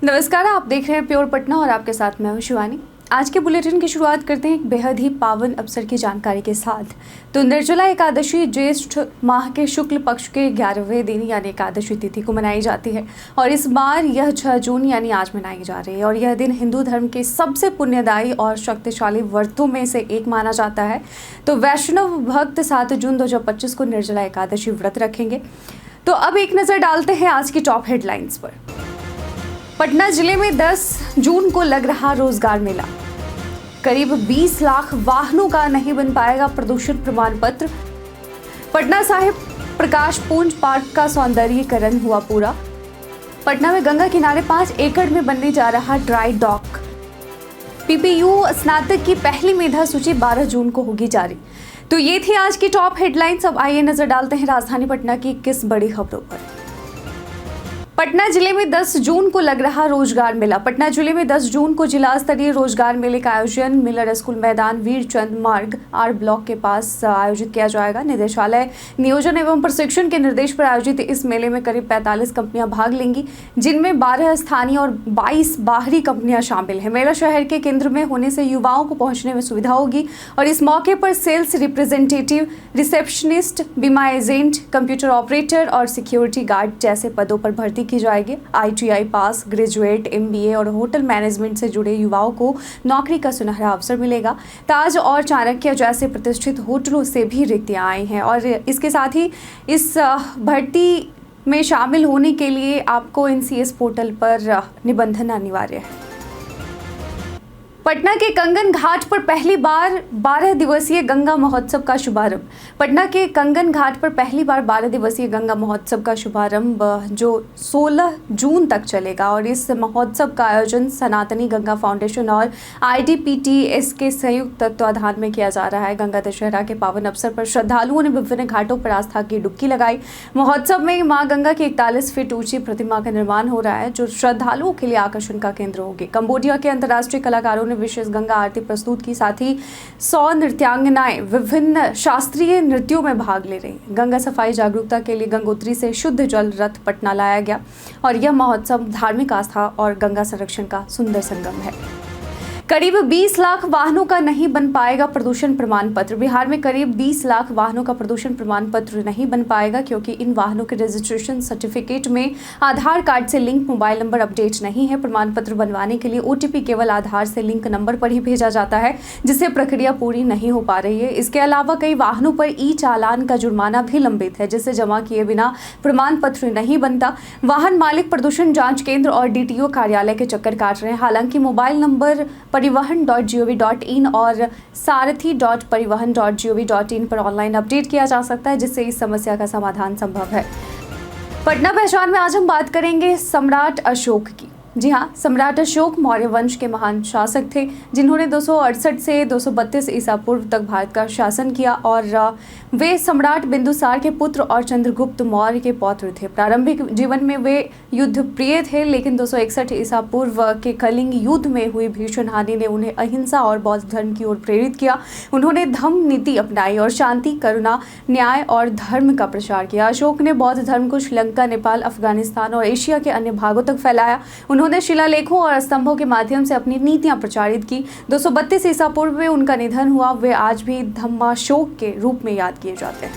नमस्कार, आप देख रहे हैं प्योर पटना और आपके साथ मैं हूं शिवानी। आज के बुलेटिन की शुरुआत करते हैं एक बेहद ही पावन अवसर की जानकारी के साथ। तो निर्जला एकादशी ज्येष्ठ माह के शुक्ल पक्ष के 11वें दिन यानी एकादशी तिथि को मनाई जाती है और इस बार यह 6 जून यानी आज मनाई जा रही है और यह दिन हिंदू धर्म के सबसे पुण्यदायी और शक्तिशाली व्रतों में से एक माना जाता है। तो वैष्णव भक्त 7 जून 2025 को निर्जला एकादशी व्रत रखेंगे। तो अब एक नज़र डालते हैं आज की टॉप हेडलाइंस पर। पटना जिले में 10 जून को लग रहा रोजगार मेला। करीब 20 लाख वाहनों का नहीं बन पाएगा प्रदूषण प्रमाण पत्र। पटना साहिब प्रकाश पुंज पार्क का सौंदर्यीकरण हुआ पूरा। पटना में गंगा किनारे 5 एकड़ में बनने जा रहा ड्राई डॉक। पीपीयू स्नातक की पहली मेधा सूची 12 जून को होगी जारी। तो ये थी आज की टॉप हेडलाइंस। अब आइए नजर डालते हैं राजधानी पटना की किस बड़ी खबरों पर। पटना जिले में 10 जून को लग रहा रोजगार मेला। पटना जिले में 10 जून को जिला स्तरीय रोजगार मेले का आयोजन मिलर स्कूल मैदान वीरचंद मार्ग आर ब्लॉक के पास आयोजित किया जाएगा। निदेशालय नियोजन एवं प्रशिक्षण के निर्देश पर आयोजित इस मेले में करीब 45 कंपनियां भाग लेंगी, जिनमें 12 स्थानीय और 22 बाहरी कंपनियां शामिल हैं। मेला शहर के केंद्र में होने से युवाओं को पहुंचने में सुविधा होगी और इस मौके पर सेल्स रिप्रेजेंटेटिव, रिसेप्शनिस्ट, बीमा एजेंट, कंप्यूटर ऑपरेटर और सिक्योरिटी गार्ड जैसे पदों पर भर्ती की जाएगी। ITI पास, ग्रेजुएट, MBA और होटल मैनेजमेंट से जुड़े युवाओं को नौकरी का सुनहरा अवसर मिलेगा। ताज और चाणक्य जैसे प्रतिष्ठित होटलों से भी रिक्तियां आई हैं और इसके साथ ही इस भर्ती में शामिल होने के लिए आपको NCS पोर्टल पर निबंधन अनिवार्य है। पटना के कंगन घाट पर पहली बार 12 दिवसीय गंगा महोत्सव का शुभारंभ। पटना के कंगन घाट पर पहली बार 12 दिवसीय गंगा महोत्सव का शुभारंभ जो 16 जून तक चलेगा और इस महोत्सव का आयोजन सनातनी गंगा फाउंडेशन और IDPTS के संयुक्त तत्वाधान में किया जा रहा है। गंगा दशहरा के पावन अवसर पर श्रद्धालुओं ने विभिन्न घाटों पर आस्था की डुबकी लगाई। महोत्सव में मां गंगा की 41 फीट ऊंची प्रतिमा का निर्माण हो रहा है जो श्रद्धालुओं के लिए आकर्षण का केंद्र होगी। कंबोडिया के अंतर्राष्ट्रीय कलाकारों ने विशेष गंगा आरती प्रस्तुत की, साथ ही 100 नृत्यांगनाएं विभिन्न शास्त्रीय नृत्यों में भाग ले रही। गंगा सफाई जागरूकता के लिए गंगोत्री से शुद्ध जल रथ पटना लाया गया और यह महोत्सव धार्मिक आस्था और गंगा संरक्षण का सुंदर संगम है। करीब 20 लाख वाहनों का नहीं बन पाएगा प्रदूषण प्रमाण पत्र। बिहार में करीब 20 लाख वाहनों का प्रदूषण प्रमाण पत्र नहीं बन पाएगा क्योंकि इन वाहनों के रजिस्ट्रेशन सर्टिफिकेट में आधार कार्ड से लिंक मोबाइल नंबर अपडेट नहीं है। प्रमाण पत्र बनवाने के लिए OTP केवल आधार से लिंक नंबर पर ही भेजा जाता है, जिससे प्रक्रिया पूरी नहीं हो पा रही है। इसके अलावा कई वाहनों पर चालान का जुर्माना भी लंबित है, जिसे जमा किए बिना प्रमाण पत्र नहीं बनता। वाहन मालिक प्रदूषण जाँच केंद्र और DTO कार्यालय के चक्कर काट रहे हैं। हालांकि मोबाइल नंबर परिवहन.gov.in और सारथी.परिवहन.gov.in पर ऑनलाइन अपडेट किया जा सकता है, जिससे इस समस्या का समाधान संभव है। पटना पहचान में आज हम बात करेंगे सम्राट अशोक की। जी हाँ, सम्राट अशोक मौर्य वंश के महान शासक थे, जिन्होंने 268 से 232 ईसा पूर्व तक भारत का शासन किया और वे सम्राट बिंदुसार के पुत्र और चंद्रगुप्त मौर्य के पौत्र थे। प्रारंभिक जीवन में वे युद्ध प्रिय थे, लेकिन 261 ईसा पूर्व के कलिंग युद्ध में हुई भीषण हानि ने उन्हें अहिंसा और बौद्ध धर्म की ओर प्रेरित किया। उन्होंने धम्म नीति अपनाई और शांति, करुणा, न्याय और धर्म का प्रचार किया। अशोक ने बौद्ध धर्म को श्रीलंका, नेपाल, अफगानिस्तान और एशिया के अन्य भागों तक फैलाया। उन्होंने शिलालेखों और स्तंभों के माध्यम से अपनी नीतियां प्रचारित की। 232 ईसा पूर्व में उनका निधन हुआ। वे आज भी धम्माशोक के रूप में याद किए जाते हैं।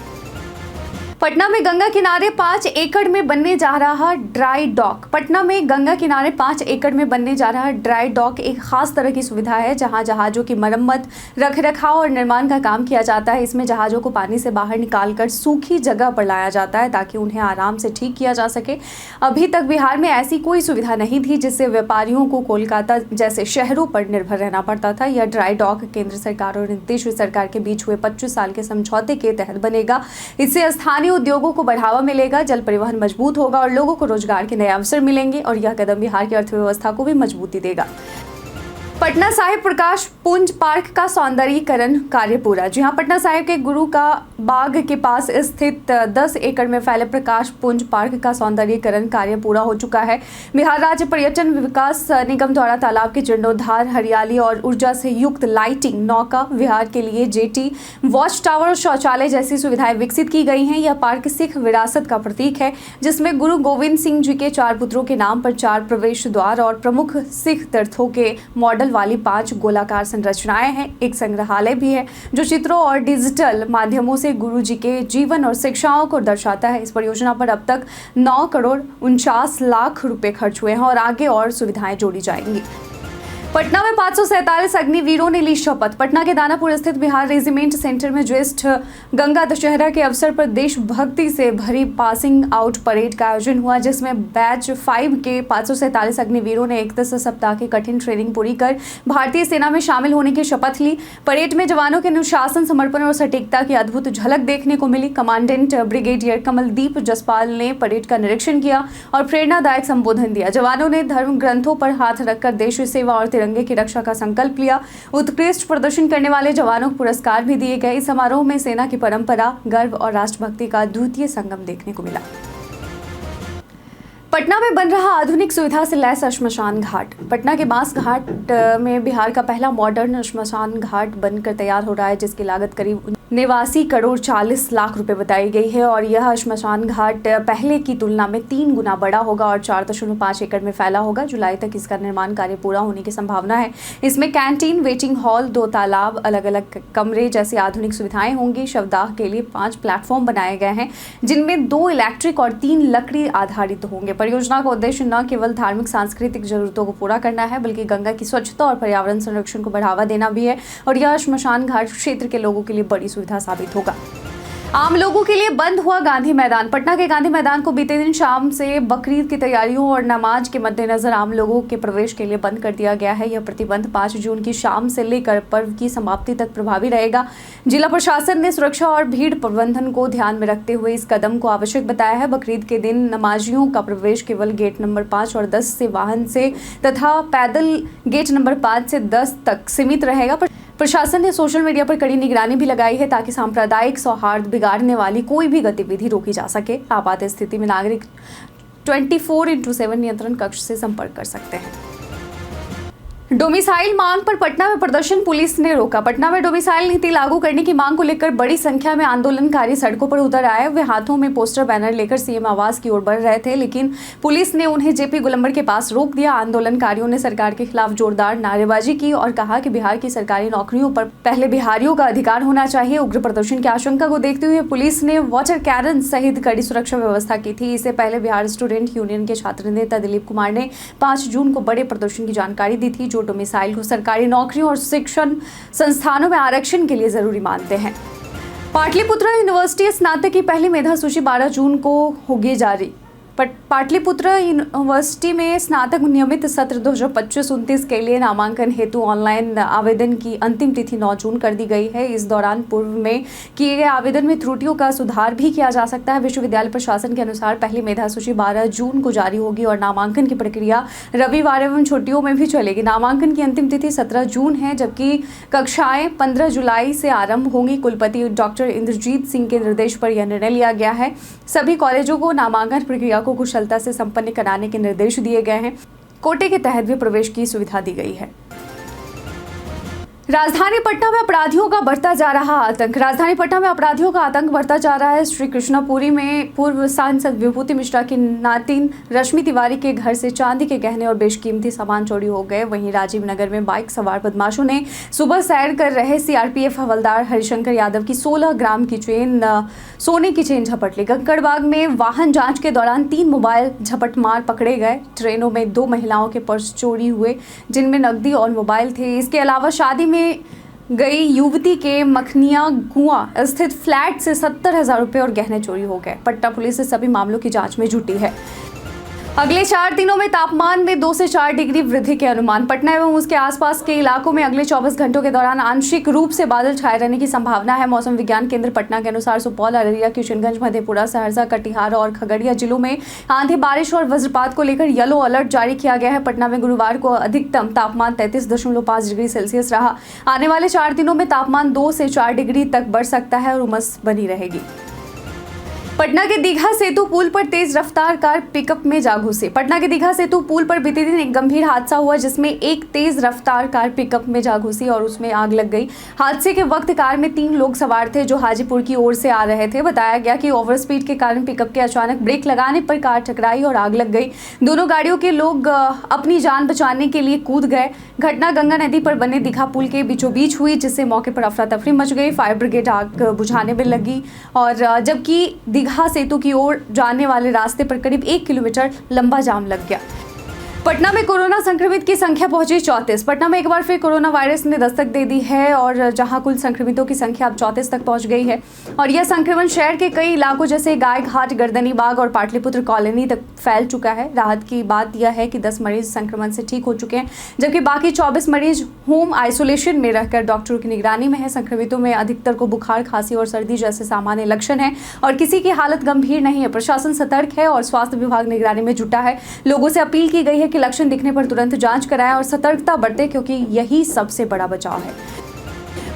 पटना में गंगा किनारे 5 एकड़ में बनने जा रहा ड्राई डॉक। पटना में गंगा किनारे 5 एकड़ में बनने जा रहा ड्राई डॉक एक खास तरह की सुविधा है जहां जहाज़ों की मरम्मत, रखरखाव और निर्माण का काम किया जाता है। इसमें जहाज़ों को पानी से बाहर निकालकर सूखी जगह पर लाया जाता है ताकि उन्हें आराम से ठीक किया जा सके। अभी तक बिहार में ऐसी कोई सुविधा नहीं थी, जिससे व्यापारियों को कोलकाता जैसे शहरों पर निर्भर रहना पड़ता था। यह ड्राई डॉक केंद्र सरकार और नीतीश सरकार के बीच हुए 25 साल के समझौते के तहत बनेगा। इससे स्थानीय उद्योगों को बढ़ावा मिलेगा, जल परिवहन मजबूत होगा और लोगों को रोजगार के नए अवसर मिलेंगे और यह कदम बिहार की अर्थव्यवस्था को भी मजबूती देगा। पटना साहिब प्रकाश पुंज पार्क का सौंदर्यीकरण कार्य पूरा। जी हां, पटना साहिब के गुरु का बाग के पास स्थित 10 एकड़ में फैले प्रकाश पुंज पार्क का सौंदर्यीकरण कार्य पूरा हो चुका है। बिहार राज्य पर्यटन विकास निगम द्वारा तालाब के जीर्णोद्धार, हरियाली और ऊर्जा से युक्त लाइटिंग, नौका विहार के लिए जेटी, वॉच टावर और शौचालय जैसी सुविधाएं विकसित की गई हैं। यह पार्क सिख विरासत का प्रतीक है, जिसमें गुरु गोविंद सिंह जी के 4 पुत्रों के नाम पर 4 प्रवेश द्वार और प्रमुख सिख तीर्थों के मॉडल वाली 5 गोलाकार संरचनाएं हैं। एक संग्रहालय भी है जो चित्रों और डिजिटल माध्यमों से गुरु जी के जीवन और शिक्षाओं को दर्शाता है। इस परियोजना पर अब तक 9 करोड़ 49 लाख रुपए खर्च हुए हैं और आगे और सुविधाएं जोड़ी जाएंगी। पटना में 547 अग्निवीरों ने ली शपथ। पटना के दानापुर स्थित बिहार रेजिमेंट सेंटर में ज्येष्ठ गंगा दशहरा के अवसर पर देशभक्ति से भरी पासिंग आउट परेड का आयोजन हुआ, जिसमें बैच 5 के 547 अग्निवीरों ने 31 सप्ताह की कठिन ट्रेनिंग पूरी कर भारतीय सेना में शामिल होने की शपथ ली। परेड में जवानों के अनुशासन, समर्पण और सटीकता की अद्भुत झलक देखने को मिली। कमांडेंट ब्रिगेडियर कमलदीप जसपाल ने परेड का निरीक्षण किया और प्रेरणादायक संबोधन दिया। जवानों ने धर्म ग्रंथों पर हाथ रखकर देश सेवा और तिरंगे की रक्षा का संकल्प लिया। उत्कृष्ट प्रदर्शन करने वाले जवानों को पुरस्कार भी दिए गए। इस समारोह में सेना की परंपरा, गर्व और राष्ट्रभक्ति का द्वितीय संगम देखने को मिला। पटना में बन रहा आधुनिक सुविधा से लैस श्मशान घाट। पटना के बांस घाट में बिहार का पहला मॉडर्न श्मशान घाट बनकर तैयार हो रहा है, जिसकी लागत करीब 89 करोड़ 40 लाख रुपए बताई गई है और यह श्मशान घाट पहले की तुलना में 3 गुना बड़ा होगा और 4.5 एकड़ में फैला होगा। जुलाई तक इसका निर्माण कार्य पूरा होने की संभावना है। इसमें कैंटीन, वेटिंग हॉल, 2 तालाब, अलग अलग कमरे जैसी आधुनिक सुविधाएं होंगी। शवदाह के लिए 5 प्लेटफॉर्म बनाए गए हैं, जिनमें 2 इलेक्ट्रिक और 3 लकड़ी आधारित होंगे। परियोजना का उद्देश्य न केवल धार्मिक सांस्कृतिक जरूरतों को पूरा करना है, बल्कि गंगा की स्वच्छता और पर्यावरण संरक्षण को बढ़ावा देना भी है और यह श्मशान घाट क्षेत्र के लोगों के लिए बड़ी सुविधा साबित होगा। आम लोगों के लिए बंद हुआ गांधी मैदान। पटना के गांधी मैदान को बीते दिन शाम से बकरीद की तैयारियों और नमाज के मद्देनजर आम लोगों के प्रवेश के लिए बंद कर दिया गया है। यह प्रतिबंध 5 जून की शाम से लेकर पर्व की समाप्ति तक प्रभावी रहेगा। जिला प्रशासन ने सुरक्षा और भीड़ प्रबंधन को ध्यान में रखते हुए इस कदम को आवश्यक बताया है। बकरीद के दिन नमाजियों का प्रवेश केवल गेट नंबर 5 और 10 से वाहन से तथा पैदल गेट नंबर 5 से 10 तक सीमित रहेगा। प्रशासन ने सोशल मीडिया पर कड़ी निगरानी भी लगाई है ताकि सांप्रदायिक सौहार्द बिगाड़ने वाली कोई भी गतिविधि रोकी जा सके। आपात स्थिति में नागरिक 24/7 नियंत्रण कक्ष से संपर्क कर सकते हैं। डोमिसाइल मांग पर पटना में प्रदर्शन, पुलिस ने रोका। पटना में डोमिसाइल नीति लागू करने की मांग को लेकर बड़ी संख्या में आंदोलनकारी सड़कों पर उतर आए। वे हाथों में पोस्टर बैनर लेकर सीएम आवास की ओर बढ़ रहे थे, लेकिन पुलिस ने उन्हें जेपी गोलंबर के पास रोक दिया। आंदोलनकारियों ने सरकार के खिलाफ जोरदार नारेबाजी की और कहा कि बिहार की सरकारी नौकरियों पर पहले बिहारियों का अधिकार होना चाहिए। उग्र प्रदर्शन की आशंका को देखते हुए पुलिस ने वाटर कैरन सहित कड़ी सुरक्षा व्यवस्था की थी। इससे पहले बिहार स्टूडेंट यूनियन के छात्र नेता दिलीप कुमार ने 5 जून को बड़े प्रदर्शन की जानकारी दी थी, जो डोमिसाइल को सरकारी नौकरियों और शिक्षण संस्थानों में आरक्षण के लिए जरूरी मानते हैं। पाटलिपुत्र यूनिवर्सिटी स्नातक की पहली मेधा सूची 12 जून को होगी जारी। पाटलिपुत्र यूनिवर्सिटी में स्नातक नियमित सत्र 2025-29 के लिए नामांकन हेतु ऑनलाइन आवेदन की अंतिम तिथि 9 जून कर दी गई है। इस दौरान पूर्व में किए गए आवेदन में त्रुटियों का सुधार भी किया जा सकता है। विश्वविद्यालय प्रशासन के अनुसार पहली मेधा सूची 12 जून को जारी होगी और नामांकन की प्रक्रिया रविवार एवं छुट्टियों में भी चलेगी। नामांकन की अंतिम तिथि 17 जून है, जबकि कक्षाएं 15 जुलाई से आरंभ होंगी। कुलपति डॉक्टर इंद्रजीत सिंह के निर्देश पर यह निर्णय लिया गया है। सभी कॉलेजों को नामांकन प्रक्रिया को कुशलता से संपन्न कराने के निर्देश दिए गए हैं। कोटे के तहत भी प्रवेश की सुविधा दी गई है। राजधानी पटना में अपराधियों का बढ़ता जा रहा आतंक। राजधानी पटना में अपराधियों का आतंक बढ़ता जा रहा है। श्री कृष्णापुरी में पूर्व सांसद विभूति मिश्रा की नातिन रश्मि तिवारी के घर से चांदी के गहने और बेशकीमती सामान चोरी हो गए। वहीं राजीव नगर में बाइक सवार बदमाशों ने सुबह सैर कर रहे सीआरपीएफ हवलदार हरिशंकर यादव की 16 ग्राम की सोने की चेन झपट ली। कंकड़बाग में वाहन जांच के दौरान 3 मोबाइल झपटमार पकड़े गए। ट्रेनों में 2 महिलाओं के पर्स चोरी हुए, जिनमें नकदी और मोबाइल थे। इसके अलावा शादी में गई युवती के मखनिया कुआं स्थित फ्लैट से 70,000 रुपए और गहने चोरी हो गए। पटना पुलिस इस सभी मामलों की जांच में जुटी है। अगले 4 दिनों में तापमान में 2 से 4 डिग्री वृद्धि के अनुमान। पटना एवं उसके आसपास के इलाकों में अगले 24 घंटों के दौरान आंशिक रूप से बादल छाए रहने की संभावना है। मौसम विज्ञान केंद्र पटना के अनुसार सुपौल, अररिया, किशनगंज, मधेपुरा, सहरसा, कटिहार और खगड़िया जिलों में आंधी, बारिश और वज्रपात को लेकर येलो अलर्ट जारी किया गया है। पटना में गुरुवार को अधिकतम तापमान 33.5 डिग्री सेल्सियस रहा। आने वाले 4 दिनों में तापमान 2 से 4 डिग्री तक बढ़ सकता है और उमस बनी रहेगी। पटना के दीघा सेतु पुल पर तेज रफ्तार कार पिकअप में जा घुसी। पटना के दीघा सेतु पुल पर बीते दिन एक गंभीर हादसा हुआ जिसमें एक तेज रफ्तार कार पिकअप में जा घुसी और उसमें आग लग गई। हादसे के वक्त कार में 3 लोग सवार थे जो हाजीपुर की ओर से आ रहे थे। बताया गया कि ओवर स्पीड के कारण पिकअप के अचानक ब्रेक लगाने पर कार टकराई और आग लग गई। दोनों गाड़ियों के लोग अपनी जान बचाने के लिए कूद गए। घटना गंगा नदी पर बने दीघा पुल के बीचों बीच हुई जिससे मौके पर अफरा तफरी मच गई। फायर ब्रिगेड आग बुझाने में लगी और जबकि दीघा सेतु की ओर जाने वाले रास्ते पर करीब 1 किलोमीटर लंबा जाम लग गया। पटना में कोरोना संक्रमित की संख्या पहुंची 34। पटना में एक बार फिर कोरोना वायरस ने दस्तक दे दी है और जहां कुल संक्रमितों की संख्या अब 34 तक पहुंच गई है और यह संक्रमण शहर के कई इलाकों जैसे गाय घाट, गर्दनी बाग और पाटलिपुत्र कॉलोनी तक फैल चुका है। राहत की बात यह है कि 10 मरीज संक्रमण से ठीक हो चुके हैं जबकि बाकी 24 मरीज होम आइसोलेशन में रहकर डॉक्टरों की निगरानी में है। संक्रमितों में अधिकतर को बुखार, खांसी और सर्दी जैसे सामान्य लक्षण हैं और किसी की हालत गंभीर नहीं है। प्रशासन सतर्क है और स्वास्थ्य विभाग निगरानी में जुटा है। लोगों से अपील की गई है कि लक्षण दिखने पर तुरंत जांच कराएं और सतर्कता बरतें क्योंकि यही सबसे बड़ा बचाव है।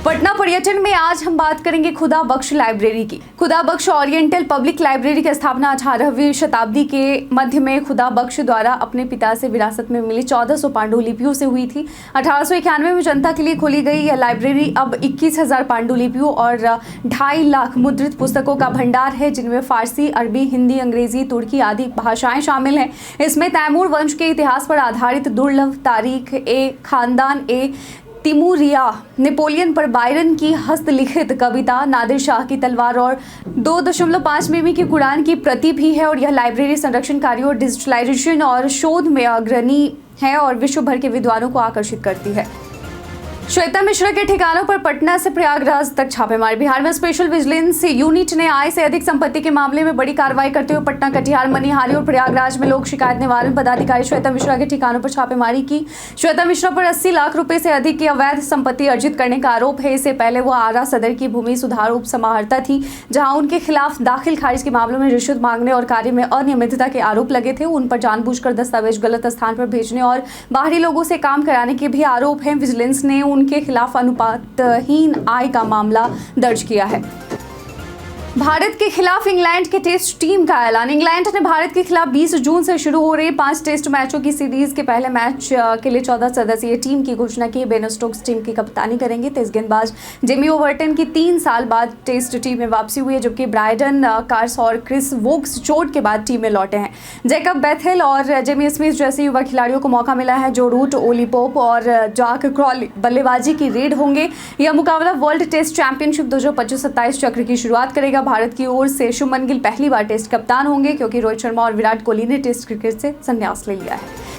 पटना पर्यटन में आज हम बात करेंगे खुदा बख्श लाइब्रेरी की। खुदा बख्श ओरिएंटल पब्लिक लाइब्रेरी की स्थापना 18वीं शताब्दी के मध्य में खुदा बख्श द्वारा अपने पिता से विरासत में मिली 1400 पांडुलिपियों से हुई थी। 1891 में जनता के लिए खोली गई यह लाइब्रेरी अब 21,000 पांडुलिपियों और 2.5 लाख मुद्रित पुस्तकों का भंडार है जिनमें फारसी, अरबी, हिंदी, अंग्रेजी, तुर्की आदि भाषाएं शामिल हैं। इसमें तैमूर वंश के इतिहास पर आधारित दुर्लभ तारीख ए खानदान ए तिमूरिया, नेपोलियन पर बायरन की हस्तलिखित कविता, नादिर शाह की तलवार और 2.5 मिमी की कुरान की प्रति भी है और यह लाइब्रेरी संरक्षण कार्यों, डिजिटलाइजेशन और शोध में अग्रणी है और विश्व भर के विद्वानों को आकर्षित करती है। श्वेता मिश्रा के ठिकानों पर पटना से प्रयागराज तक छापेमारी। बिहार में स्पेशल विजिलेंस यूनिट ने आय से अधिक संपत्ति के मामले में बड़ी कार्रवाई करते हुए पटना, कटिहार, मनिहारी और प्रयागराज में लोक शिकायत निवारण पदाधिकारी श्वेता मिश्रा के ठिकानों पर छापेमारी की। श्वेता मिश्रा पर 80 लाख रुपए से अधिक की अवैध संपत्ति अर्जित करने का आरोप है। इससे पहले वो आरा सदर की भूमि सुधार उप समाहर्ता थी जहां उनके खिलाफ दाखिल खारिज के मामलों में रिश्वत मांगने और कार्य में अनियमितता के आरोप लगे थे। उन पर जानबूझकर दस्तावेज गलत स्थान पर भेजने और बाहरी लोगों से काम कराने के भी आरोप हैं। विजिलेंस ने उनके खिलाफ अनुपातहीन आय का मामला दर्ज किया है। भारत के खिलाफ इंग्लैंड के टेस्ट टीम का ऐलान। इंग्लैंड ने भारत के खिलाफ 20 जून से शुरू हो रहे 5 टेस्ट मैचों की सीरीज के पहले मैच के लिए 14 सदस्यीय टीम की घोषणा की। बेन स्टोक्स टीम की कप्तानी करेंगे। तेज गेंदबाज जेमी ओवर्टन की 3 साल बाद टेस्ट टीम में वापसी हुई है जबकि ब्रायडन कार्स और क्रिस वोक्स चोट के बाद टीम में लौटे हैं। जैकब बेथेल और जेमी स्मिथ जैसे युवा खिलाड़ियों को मौका मिला है। जो रूट, ओली पोप और जैक क्रॉली बल्लेबाजी की रेड होंगे। यह मुकाबला वर्ल्ड टेस्ट चैंपियनशिप 2025-27 चक्र की शुरुआत करेगा। भारत की ओर से शुभमन गिल पहली बार टेस्ट कप्तान होंगे क्योंकि रोहित शर्मा और विराट कोहली ने टेस्ट क्रिकेट से संन्यास ले लिया है।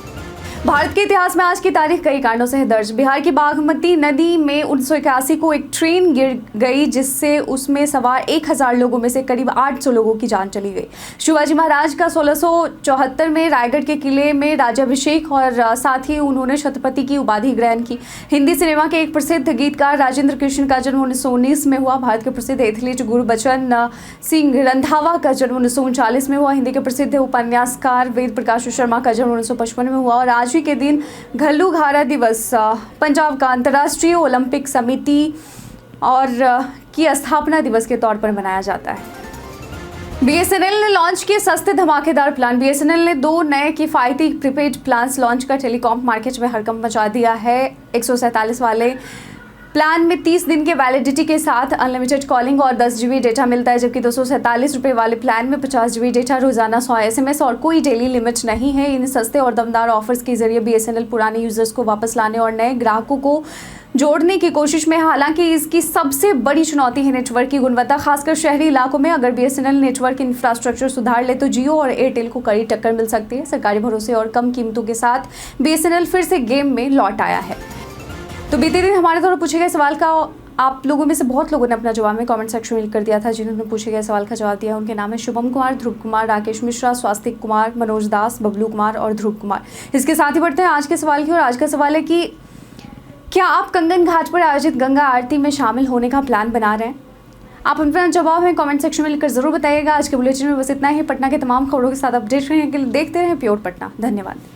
भारत के इतिहास में आज की तारीख कई कांडों से है दर्ज। बिहार की बागमती नदी में 1981 को एक ट्रेन गिर गई जिससे उसमें सवार 1000 लोगों में से करीब 800 लोगों की जान चली गई। शिवाजी महाराज का 1674 में रायगढ़ के किले में राज्याभिषेक और साथ ही उन्होंने छत्रपति की उपाधि ग्रहण की। हिंदी सिनेमा के एक प्रसिद्ध गीतकार राजेंद्र कृष्ण का जन्म 1919 में हुआ। भारत के प्रसिद्ध एथलीट गुरबचन सिंह रंधावा का जन्म 1939 में हुआ। हिंदी के प्रसिद्ध उपन्यासकार वेद प्रकाश शर्मा का जन्म 1955 में हुआ और आज के दिन घल्लूघारा दिवस पंजाब का अंतर्राष्ट्रीय ओलंपिक समिति और की स्थापना दिवस के तौर पर मनाया जाता है। बीएसएनएल ने लॉन्च किए सस्ते धमाकेदार प्लान। बीएसएनएल ने 2 नए किफायती प्रीपेड प्लान्स लॉन्च कर टेलीकॉम मार्केट में हड़कंप मचा दिया है। 147 वाले प्लान में 30 दिन के वैलिडिटी के साथ अनलिमिटेड कॉलिंग और 10 GB डेटा मिलता है जबकि 247 रुपये वाले प्लान में 50 GB डेटा, रोजाना 100 SMS और कोई डेली लिमिट नहीं है। इन सस्ते और दमदार ऑफर्स के जरिए बीएसएनएल पुराने यूजर्स को वापस लाने और नए ग्राहकों को जोड़ने की कोशिश में। हालांकि इसकी सबसे बड़ी चुनौती है नेटवर्क की गुणवत्ता, खासकर शहरी इलाकों में। अगर बीएसएनएल नेटवर्क इंफ्रास्ट्रक्चर सुधार ले तो जियो और एयरटेल को कड़ी टक्कर मिल सकती है। सरकारी भरोसे और कम कीमतों के साथ बीएसएनएल फिर से गेम में लौट आया है। तो बीते दिन हमारे द्वारा पूछे गए सवाल का आप लोगों में से बहुत लोगों ने अपना जवाब में कमेंट सेक्शन में लिख कर दिया था। जिन्होंने पूछे गए सवाल का जवाब दिया उनके नाम है शुभम कुमार, ध्रुव कुमार, राकेश मिश्रा, स्वास्तिक कुमार, मनोज दास, बबलू कुमार और ध्रुव कुमार। इसके साथ ही बढ़ते हैं आज के सवाल की और आज का सवाल है कि क्या आप कंगन घाट पर आयोजित गंगा आरती में शामिल होने का प्लान बना रहे हैं? आप अपना जवाब हमें कमेंट सेक्शन में लिखकर जरूर बताइएगा। आज के बुलेटिन में बस इतना ही। पटना के तमाम खबरों के साथ अपडेट रहने के लिए देखते रहें प्योर पटना। धन्यवाद।